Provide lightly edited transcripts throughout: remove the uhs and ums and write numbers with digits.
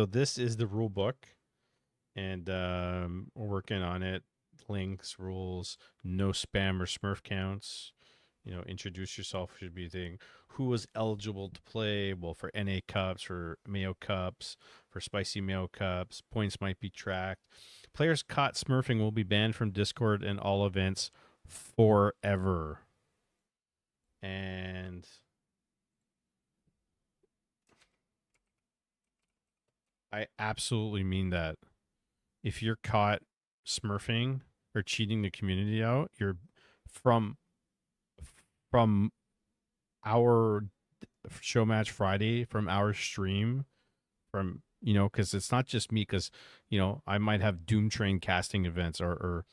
So this is the rule book, and we're working on it. Links, rules, no spam or Smurf counts. Introduce yourself should be a thing. Who was eligible to play? Well, for NA Cups, for Mayo Cups, for Spicy Mayo Cups, points might be tracked. Players caught Smurfing will be banned from Discord and all events forever. And I absolutely mean that. If you're caught Smurfing or cheating the community out, you're from from our show match Friday, from our stream, from because it's not just me, because I might have Doom Train casting events, or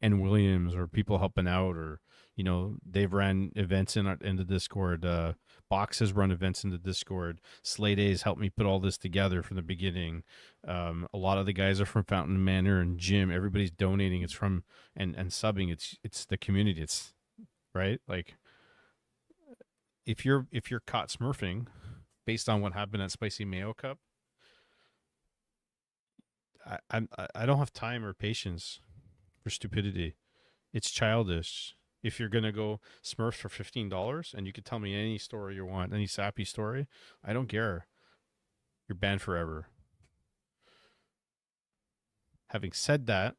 and Williams, or people helping out, or they've ran events in the Discord. Box has run events in the Discord. Slay Days helped me put all this together from the beginning. A lot of the guys are from Fountain Manor and Jim. Everybody's donating. It's from and subbing. It's the community. It's right. Like if you're caught Smurfing based on what happened at Spicy Mayo Cup, I don't have time or patience for stupidity. It's childish. If you're gonna go Smurf for $15 and you could tell me any story you want, any sappy story, I don't care. You're banned forever. Having said that,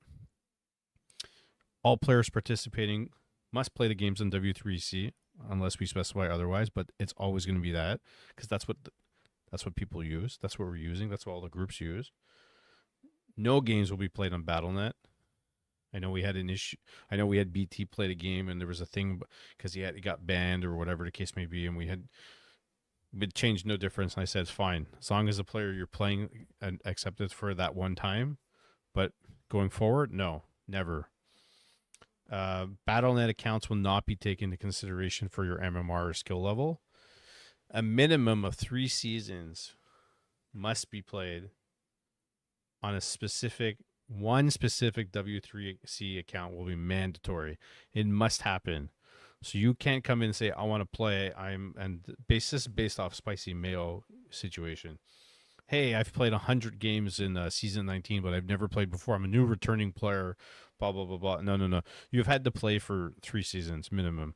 all players participating must play the games on W3C unless we specify otherwise. But it's always going to be that, because that's what people use. That's what we're using. That's what all the groups use. No games will be played on BattleNet. I know we had an issue. I know we had BT played a game and there was a thing because he got banned or whatever the case may be, and it changed no difference. And I said, it's fine as long as the player you're playing accepted for that one time. But going forward, no, never. BattleNet accounts will not be taken into consideration for your MMR or skill level. A minimum of 3 seasons must be played on one specific W3C account will be mandatory. It must happen. So you can't come in and say, I want to play. This is based off Spicy Mayo situation. Hey, I've played 100 games in season 19, but I've never played before. I'm a new returning player, blah, blah, blah, blah. No, no, no. You've had to play for 3 seasons minimum.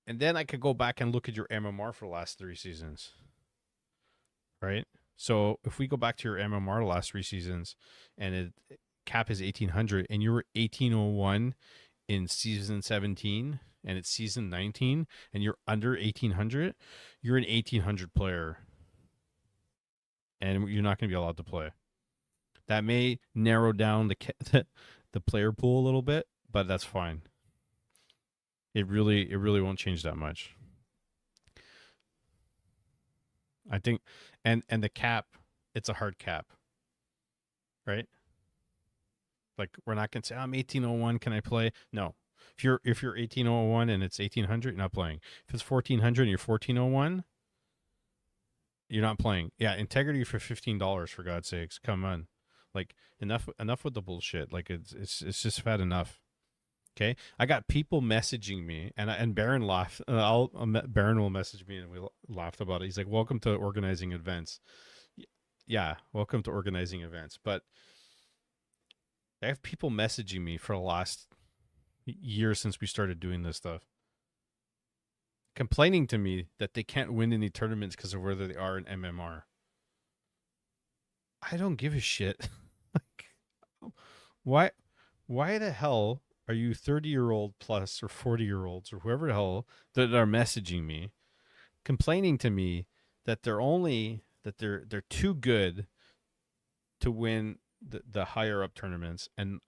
And then I could go back and look at your MMR for the last 3 seasons, right? So if we go back to your MMR the last 3 seasons and cap is 1800 and you were 1801 in season 17 and it's season 19 and you're under 1800, you're an 1800 player and you're not going to be allowed to play. That may narrow down the player pool a little bit, but that's fine. It really won't change that much. I think, and the cap, it's a hard cap, right? Like we're not gonna say I'm 1801. Can I play? No. If you're 1801 and it's 1800, you're not playing. If it's 1400 and you're 1401, you're not playing. Yeah, integrity for $15 for God's sakes. Come on, like enough with the bullshit. Like it's just fat enough. Okay, I got people messaging me, and Baron laughed. Baron will message me, and we laughed about it. He's like, "Welcome to organizing events." Yeah, welcome to organizing events. But I have people messaging me for the last year since we started doing this stuff, complaining to me that they can't win any tournaments because of where they are in MMR. I don't give a shit. Like, why the hell are you 30-year-old plus or 40-year-olds or whoever the hell that are messaging me, complaining to me that they're too good to win the higher up tournaments and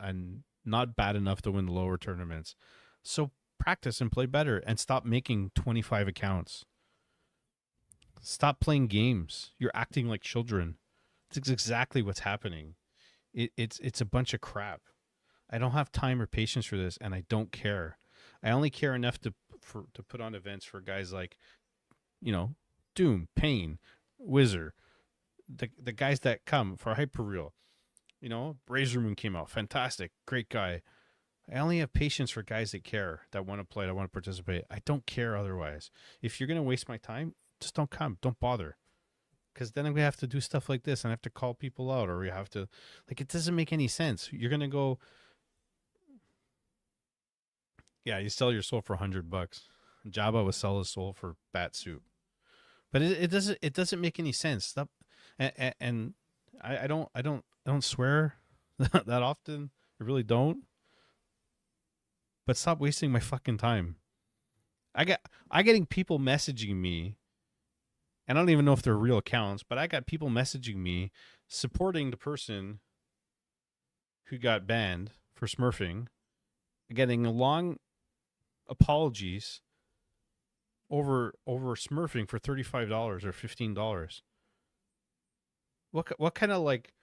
not bad enough to win the lower tournaments? So practice and play better and stop making 25 accounts. Stop playing games. You're acting like children. It's exactly what's happening. It's a bunch of crap. I don't have time or patience for this, and I don't care. I only care enough to put on events for guys like, Doom, Pain, Wizard, the guys that come for Hyperreal. Razor Moon came out, fantastic, great guy. I only have patience for guys that care, that want to play, that want to participate. I don't care otherwise. If you're gonna waste my time, just don't come. Don't bother. because then we have to do stuff like this and I have to call people out, or we have to, like, it doesn't make any sense. You're gonna go, yeah, you sell your soul for $100. Jabba would sell his soul for bat soup, but it doesn't make any sense. Stop, and I don't swear that often. I really don't. But stop wasting my fucking time. I getting people messaging me, and I don't even know if they're real accounts, but I got people messaging me supporting the person who got banned for smurfing, getting long apologies over smurfing for $35 or $15. What kind of like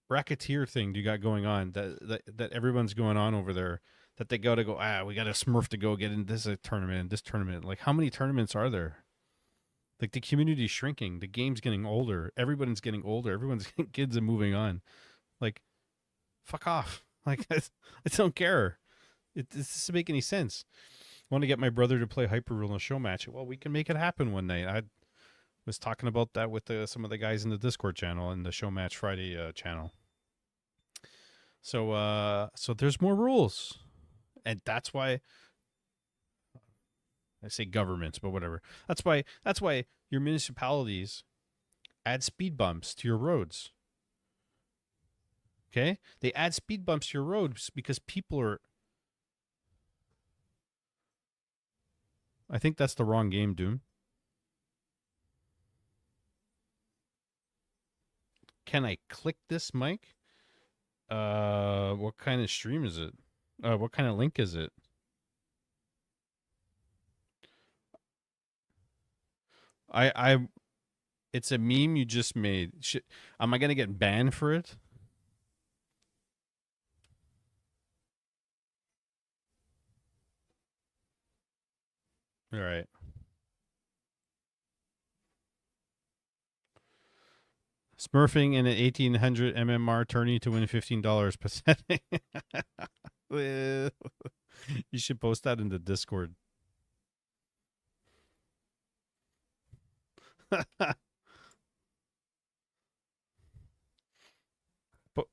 racketeer thing do you got going on that everyone's going on over there, that they got to go, we got a smurf to go get in this tournament, this tournament? Like, how many tournaments are there? Like, the community's shrinking, the game's getting older, everybody's getting older, everyone's kids are moving on. Like, fuck off. Like, I don't care. It doesn't make any sense. I want to get my brother to play Hyper Rule in a show match. Well, we can make it happen one night. I was talking about that with some of the guys in the Discord channel and the Show Match Friday channel. So there's more rules, and that's why I say governments, but whatever. That's why your municipalities add speed bumps to your roads. Okay, they add speed bumps to your roads because people are. I think that's the wrong game, Doom. Can I click this, Mike? What kind of stream is it? What kind of link is it? I it's a meme you just made. Am I gonna get banned for it? All right. Smurfing in an 1800 MMR tourney to win $15. Pathetic. You should post that in the Discord.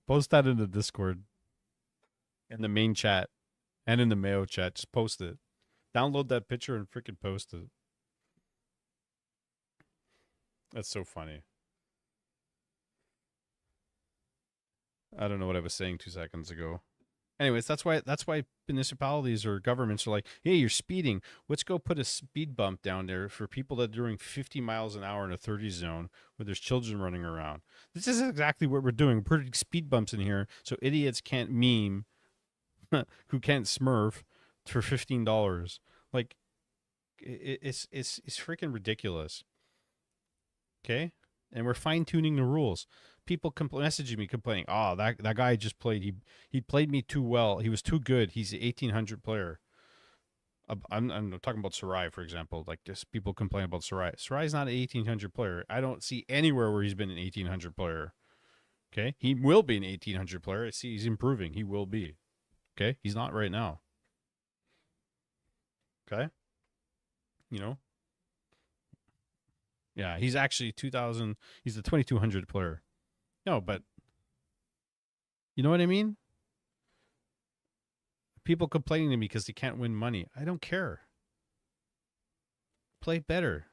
Post that in the Discord, in the main chat, and in the Mayo chat. Just post it. Download that picture and freaking post it. That's so funny. I don't know what I was saying 2 seconds ago. Anyways, that's why municipalities or governments are like, hey, you're speeding. Let's go put a speed bump down there for people that are doing 50 miles an hour in a 30 zone where there's children running around. This is exactly what we're doing. We're putting speed bumps in here so idiots can't meme who can't smurf for $15. Like, it's freaking ridiculous. Okay, and we're fine tuning the rules. People messaging me complaining, "Oh, that guy just played. He played me too well. He was too good. He's an 1800 player." I'm talking about Sarai, for example. Like, just people complain about Sarai. Sarai's not an 1800 player. I don't see anywhere where he's been an 1800 player. Okay, he will be an 1800 player. I see he's improving. He will be. Okay, he's not right now. Okay, you know. Yeah, he's actually 2000. He's the 2200 player. No, but you know what I mean? People complaining to me because they can't win money. I don't care. Play better.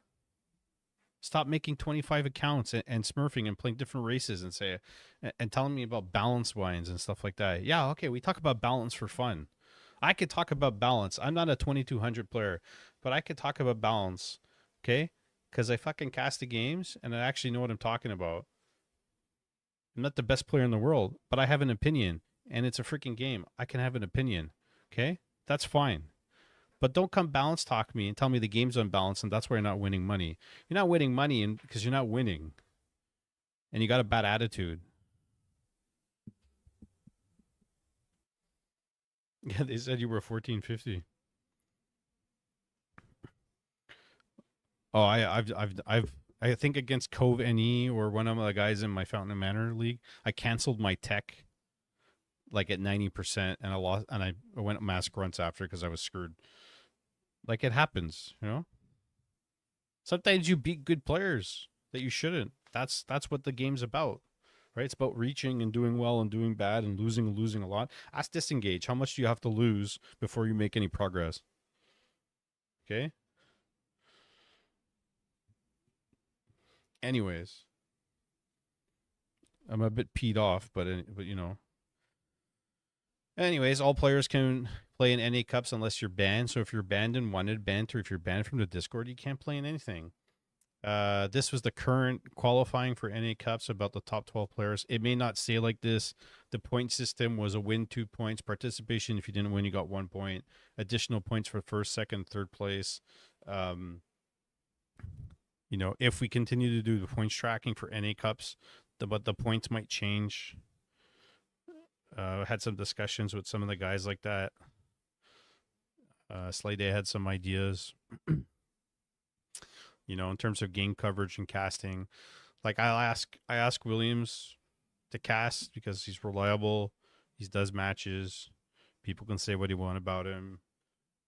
Stop making 25 accounts and smurfing and playing different races and telling me about balance wines and stuff like that. Yeah, okay, we talk about balance for fun. I could talk about balance. I'm not a 2200 player, but I could talk about balance, okay? Because I fucking cast the games and I actually know what I'm talking about. I'm not the best player in the world, but I have an opinion, and it's a freaking game. I can have an opinion, okay? That's fine. But don't come balance talk me and tell me the game's unbalanced and that's why you're not winning money. You're not winning money because you're not winning. And you got a bad attitude. Yeah, they said you were 1450. Oh, I think against Cove NE or one of the guys in my Fountain Manor league, I canceled my tech like at 90% and I lost, and I went mass grunts after because I was screwed. Like, it happens, you know? Sometimes you beat good players. that you shouldn't. That's what the game's about, right? It's about reaching and doing well and doing bad and losing a lot. Ask Disengage, how much do you have to lose before you make any progress? Okay. Anyways, I'm a bit peed off, but you know. Anyways, all players can play in NA Cups unless you're banned. So if you're banned in wanted banned, or if you're banned from the Discord, you can't play in anything. This was the current qualifying for NA Cups about the top 12 players. It may not say like this. The point system was a win 2 points, participation. If you didn't win, you got 1 point, additional points for first, second, third place. You know, if we continue to do the points tracking for NA Cups, but the points might change. Had some discussions with some of the guys like that. Slay Day had some ideas. You know, in terms of game coverage and casting. Like I ask Williams to cast because he's reliable. He does matches. People can say what they want about him.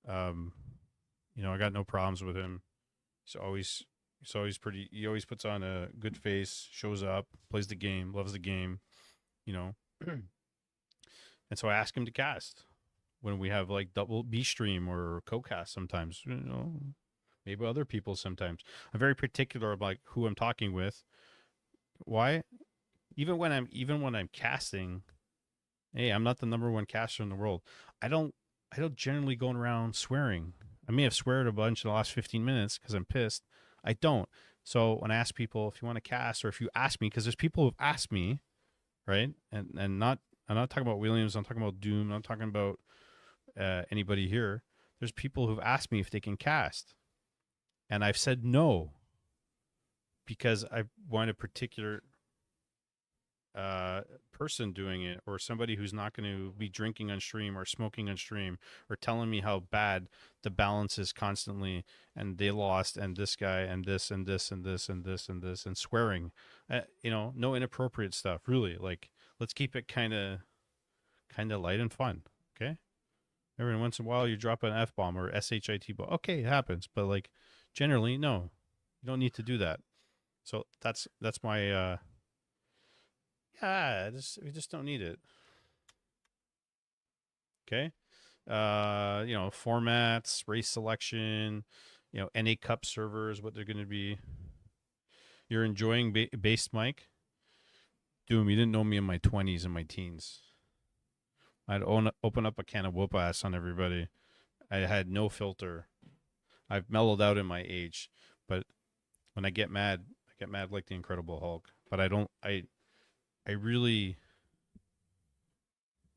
You know, I got no problems with him. He's always pretty. He always puts on a good face, shows up, plays the game, loves the game. You know, and so I ask him to cast when we have like double B stream or co-cast sometimes. You know, maybe other people sometimes. I'm very particular about like who I'm talking with. Why? Even when I'm casting, hey, I'm not the number one caster in the world. I don't generally go around swearing. I may have sweared a bunch in the last 15 minutes because I'm pissed. I don't. So when I ask people if you want to cast, or if you ask me, because there's people who've asked me, right? And not, I'm not talking about Williams. I'm talking about Doom. I'm talking about anybody here. There's people who've asked me if they can cast, and I've said no because I want a particular person doing it, or somebody who's not going to be drinking on stream or smoking on stream or telling me how bad the balance is constantly and they lost and this guy and this and this and this and this and this and swearing. You know, no inappropriate stuff, really. Like, let's keep it kind of light and fun, okay? Every once in a while you drop an F-bomb or SHIT bomb. Okay, it happens, but like generally, no. You don't need to do that. So that's my yeah, we just don't need it. Okay. You know, formats, race selection, you know, NA Cup servers, what they're going to be. You're enjoying base Mike? Doom, you didn't know me in my 20s and my teens. I'd open up a can of whoop ass on everybody. I had no filter. I've mellowed out in my age, but when I get mad like the Incredible Hulk. But I really,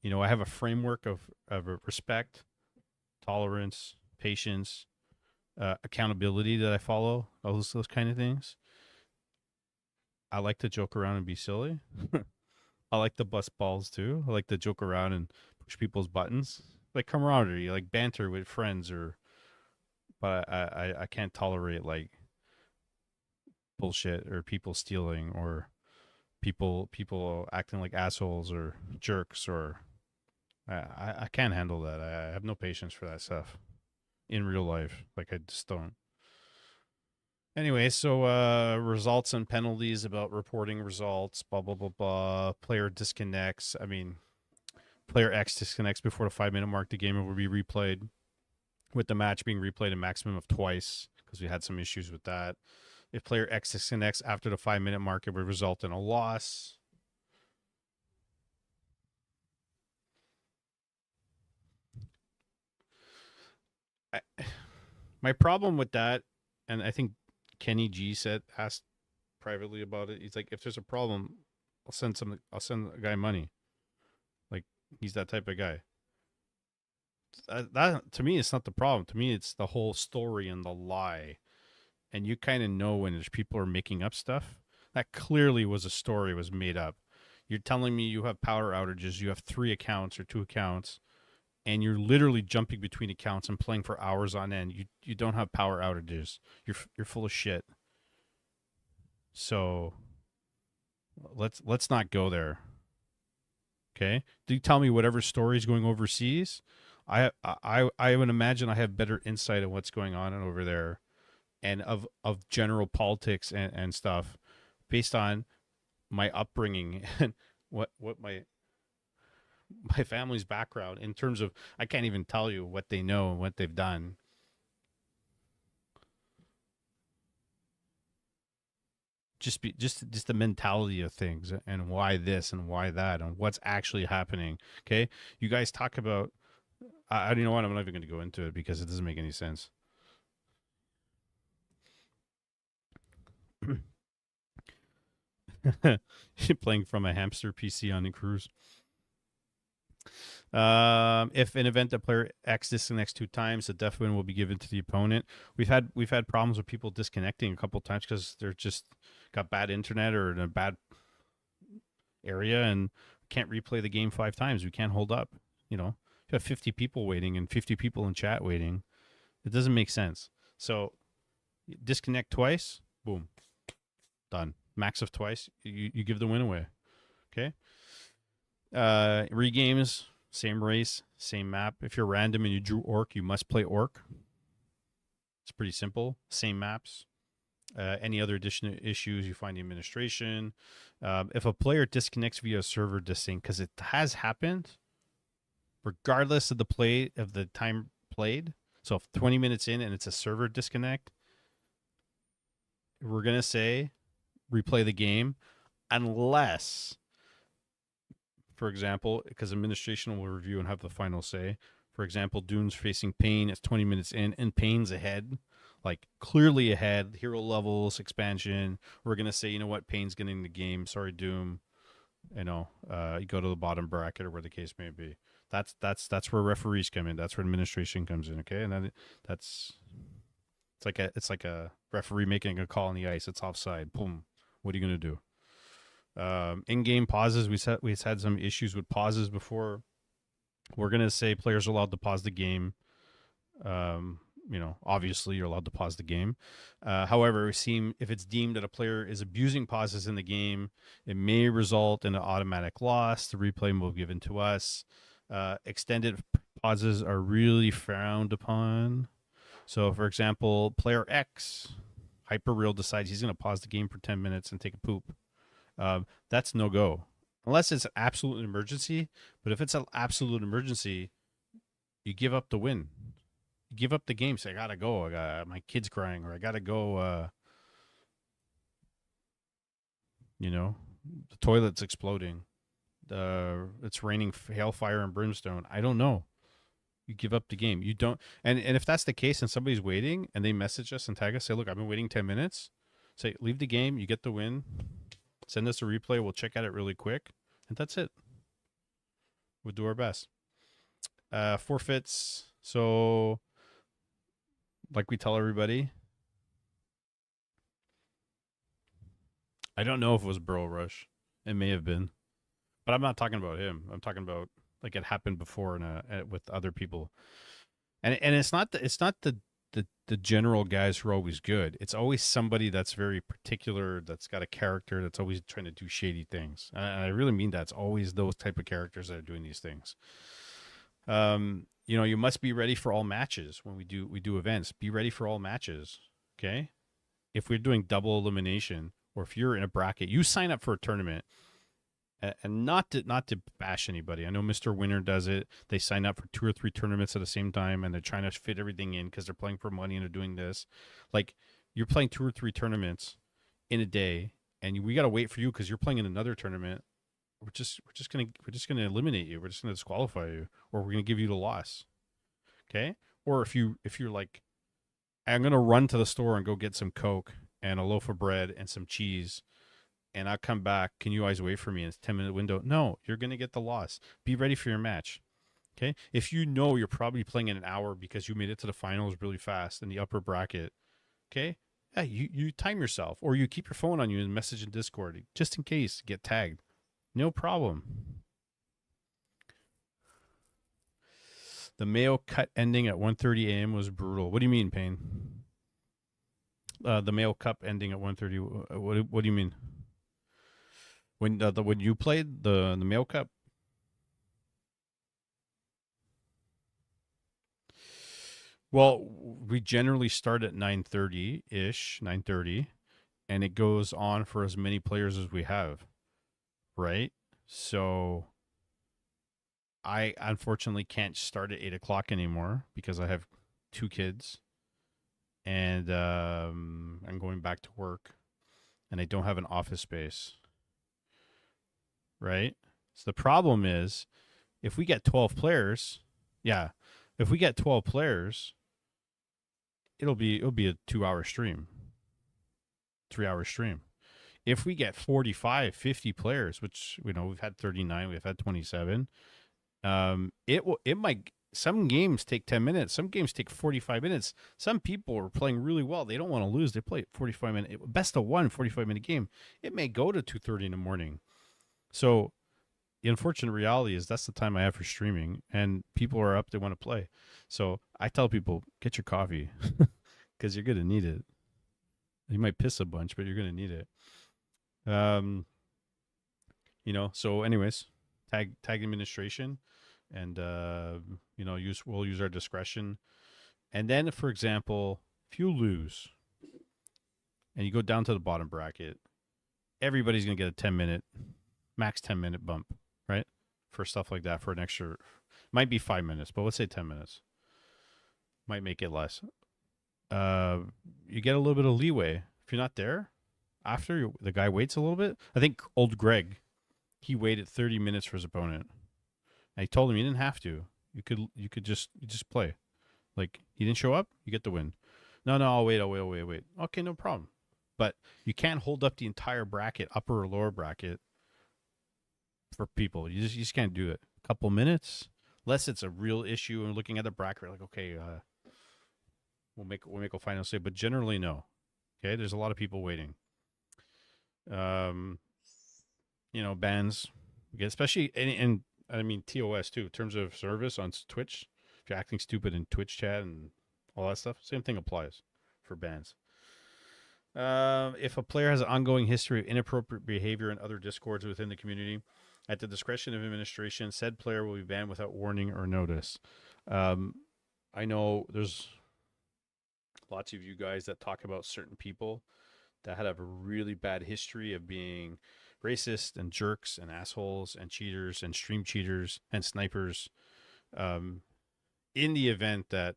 you know, I have a framework of respect, tolerance, patience, accountability that I follow, those kind of things. I like to joke around and be silly. I like to bust balls too. I like to joke around and push people's buttons, like camaraderie, like banter with friends, or. But I can't tolerate like bullshit or people stealing or people acting like assholes or jerks, or I can't handle that. I have no patience for that stuff in real life. Like, I just don't. Anyway, so results and penalties, about reporting results, blah blah blah blah. Player disconnects. I mean, player X disconnects before the 5-minute mark. The game will be replayed, with the match being replayed a maximum of twice, because we had some issues with that. If player X disconnects after the 5-minute mark, it would result in a loss. My problem with that, and I think Kenny G asked privately about it. He's like, if there's a problem, I'll send a guy money. Like, he's that type of guy. That to me, it's not the problem. To me, it's the whole story and the lie. And you kind of know when there's people are making up stuff. That clearly was a story, was made up. You're telling me you have power outages, you have 3 accounts or 2 accounts, and you're literally jumping between accounts and playing for hours on end. You don't have power outages. You're full of shit. So let's not go there. Okay? Do you tell me whatever story is going overseas? I would imagine I have better insight on what's going on over there, and of general politics and stuff. based on my upbringing and what my family's background in terms of I can't even tell you what they know and what they've done. Just the mentality of things and why this and why that and what's actually happening. Okay, you guys talk about. I don't know what I'm not even going to go into it because it doesn't make any sense. Playing from a hamster PC on a cruise. If an event that player X disconnects 2 times, the death win will be given to the opponent. We've had problems with people disconnecting a couple times because they're just got bad internet or in a bad area and can't replay the game 5 times. We can't hold up. You know, you have 50 people waiting and 50 people in chat waiting. It doesn't make sense. So disconnect twice, boom, done. Max of twice, you give the win away. Okay. Regames, same race, same map. If you're random and you drew Orc, you must play Orc. It's pretty simple. Same maps. Any other additional issues you find the administration. If a player disconnects via server desync, because it has happened, regardless of the time played. So if 20 minutes in and it's a server disconnect, we're gonna say replay the game, unless, for example, because administration will review and have the final say. For example, Dune's facing Pain. It's 20 minutes in, and Pain's ahead, like clearly ahead. Hero levels, expansion. We're gonna say, you know what, Pain's getting the game. Sorry, Doom. You know, you go to the bottom bracket or where the case may be. That's where referees come in. That's where administration comes in. Okay, and then that's it's like a referee making a call on the ice. It's offside. Boom. What are you gonna do? In-game pauses. We had some issues with pauses before. We're gonna say players are allowed to pause the game. Obviously you're allowed to pause the game. However, if it's deemed that a player is abusing pauses in the game, it may result in an automatic loss. The replay will be given to us. Extended pauses are really frowned upon. So, for example, player X, Hyperreal, decides he's going to pause the game for 10 minutes and take a poop. That's no go. Unless it's an absolute emergency. But if it's an absolute emergency, you give up the win. You give up the game. Say, I got to go. My kid's crying, or I got to go, the toilet's exploding. It's raining hailfire and brimstone. I don't know. You give up the game. You don't. And if that's the case and somebody's waiting and they message us and tag us, say, look, I've been waiting 10 minutes. Say, leave the game. You get the win. Send us a replay. We'll check at it really quick. And that's it. We'll do our best. Forfeits. So, like we tell everybody, I don't know if it was Burrow Rush. It may have been. But I'm not talking about him. I'm talking about like it happened before with other people. And it's not the general guys who are always good. It's always somebody that's very particular, that's got a character, that's always trying to do shady things. And I really mean that. It's always those type of characters that are doing these things. You must be ready for all matches when we do events. Be ready for all matches. Okay? If we're doing double elimination, or if you're in a bracket, you sign up for a tournament. And not to bash anybody. I know Mr. Winner does it. They sign up for 2 or 3 tournaments at the same time, and they're trying to fit everything in because they're playing for money and they're doing this. Like, you're playing 2 or 3 tournaments in a day, and we got to wait for you because you're playing in another tournament. We're just gonna eliminate you. We're just gonna disqualify you, or we're gonna give you the loss. Okay? Or if you're like, I'm gonna run to the store and go get some Coke and a loaf of bread and some cheese, and I'll come back. Can you guys wait for me? It's a 10-minute window. No, you're going to get the loss. Be ready for your match. Okay? If you know you're probably playing in an hour because you made it to the finals really fast in the upper bracket, okay? Yeah, you time yourself, or you keep your phone on you and message in Discord just in case you get tagged. No problem. The Mayo cut ending at 1:30 a.m. was brutal. What do you mean, Payne? The Mayo Cup ending at 1:30. What do you mean? When you played the Mail Cup? Well, we generally start at 9:30 ish, 9:30, and it goes on for as many players as we have, right? So I unfortunately can't start at 8 o'clock anymore because I have two kids, and I'm going back to work, and I don't have an office space, right? So the problem is if we get 12 players, yeah, if we get 12 players, it'll be a 2 hour stream, 3 hour stream. If we get 45, 50 players, which we've had 39, we've had 27, it might, some games take 10 minutes, some games take 45 minutes. Some people are playing really well. They don't want to lose. They play 45-minute best of one 45-minute game. It may go to 2:30 in the morning. So the unfortunate reality is that's the time I have for streaming, and people are up, they want to play. So I tell people, get your coffee because you're going to need it. You might piss a bunch, but you're going to need it. So anyways, tag administration, and we'll use our discretion. And then, for example, if you lose and you go down to the bottom bracket, everybody's going to get a 10-minute, max 10-minute bump, right? For stuff like that, for an extra, might be 5 minutes, but let's say 10 minutes. Might make it less. You get a little bit of leeway. If you're not there, after the guy waits a little bit, I think old Greg, he waited 30 minutes for his opponent. And he told him he didn't have to. You could just play. Like, he didn't show up, you get the win. No, I'll wait. Okay, no problem. But you can't hold up the entire bracket, upper or lower bracket, for people. You just can't do it. A couple minutes, unless it's a real issue and looking at the bracket, like, okay, we'll make a final say. But generally, no. Okay, there's a lot of people waiting. Bans, especially and I mean TOS too, in terms of service on Twitch. If you're acting stupid in Twitch chat and all that stuff, same thing applies for bans. If a player has an ongoing history of inappropriate behavior in other discords within the community, at the discretion of administration, said player will be banned without warning or notice. I know there's lots of you guys that talk about certain people that had a really bad history of being racist and jerks and assholes and cheaters and stream cheaters and snipers. In the event that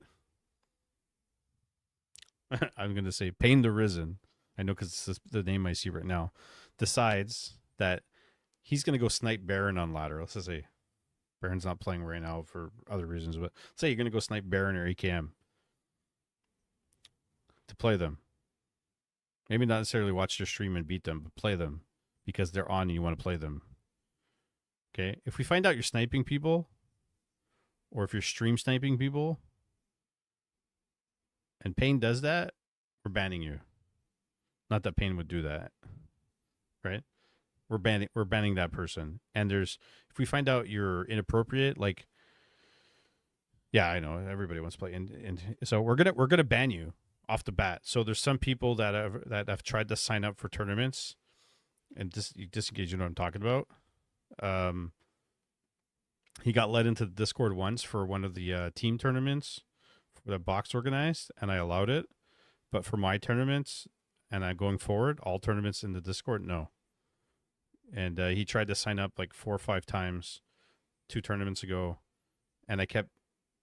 I'm going to say Pain the Risen, I know because it's the name I see right now, decides that he's going to go snipe Baron on ladder. Let's just say Baron's not playing right now for other reasons, but let's say you're going to go snipe Baron or AKM to play them. Maybe not necessarily watch their stream and beat them, but play them because they're on and you want to play them. Okay? If we find out you're sniping people, or if you're stream sniping people, and Pain does that, we're banning you. Not that Pain would do that, right? We're banning that person. And if we find out you're inappropriate, like, yeah, I know everybody wants to play, and so we're gonna ban you off the bat. So there's some people that have tried to sign up for tournaments, and disengage. You know what I'm talking about. He got let into the Discord once for one of the team tournaments that Box organized, and I allowed it. But for my tournaments, and I'm going forward, all tournaments in the Discord, no. And he tried to sign up like 4 or 5 times 2 tournaments ago, and I kept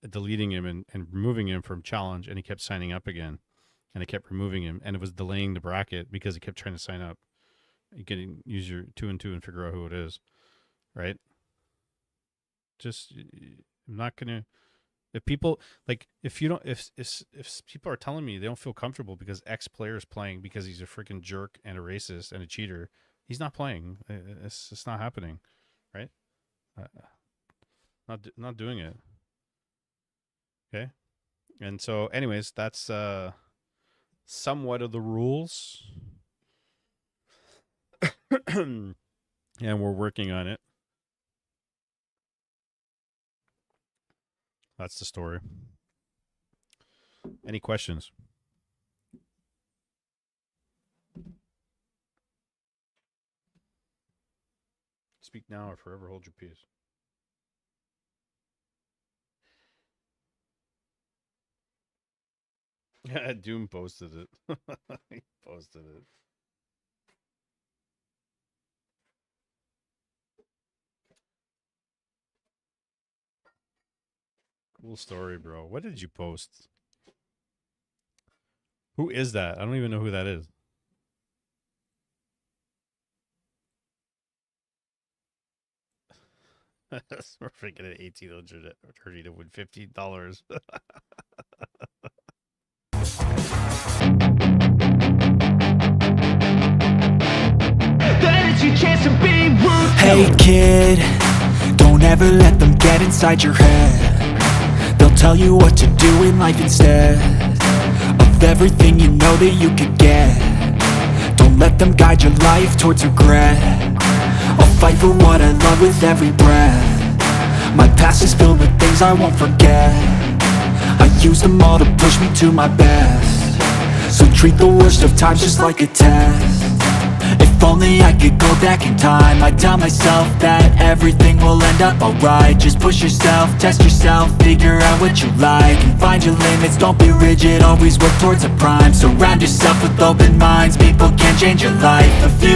deleting him and removing him from challenge, and he kept signing up again, and I kept removing him, and it was delaying the bracket because he kept trying to sign up. You can use your 2 and 2 and figure out who it is, right? Just, I'm not gonna. If people if people are telling me they don't feel comfortable because X player is playing because he's a freaking jerk and a racist and a cheater, he's not playing. It's not happening, right? Not doing it. Okay, and so, anyways, that's somewhat of the rules, and we're working on it. That's the story. Any questions? Speak now or forever hold your peace. Doom posted it. He posted it. Cool story, bro. What did you post? Who is that? I don't even know who that is. Smurfing at 1830 to win $15. That is your chance to be rude. Hey kid, don't ever let them get inside your head. They'll tell you what to do in life instead of everything you know that you could get. Don't let them guide your life towards regret. I'll fight for what I love with every breath. My past is filled with things I won't forget. I use them all to push me to my best. So treat the worst of times just like a test. If only I could go back in time, I'd tell myself that everything will end up alright. Just push yourself, test yourself, figure out what you like, and find your limits, don't be rigid, always work towards a prime. Surround yourself with open minds, people can change your life. A few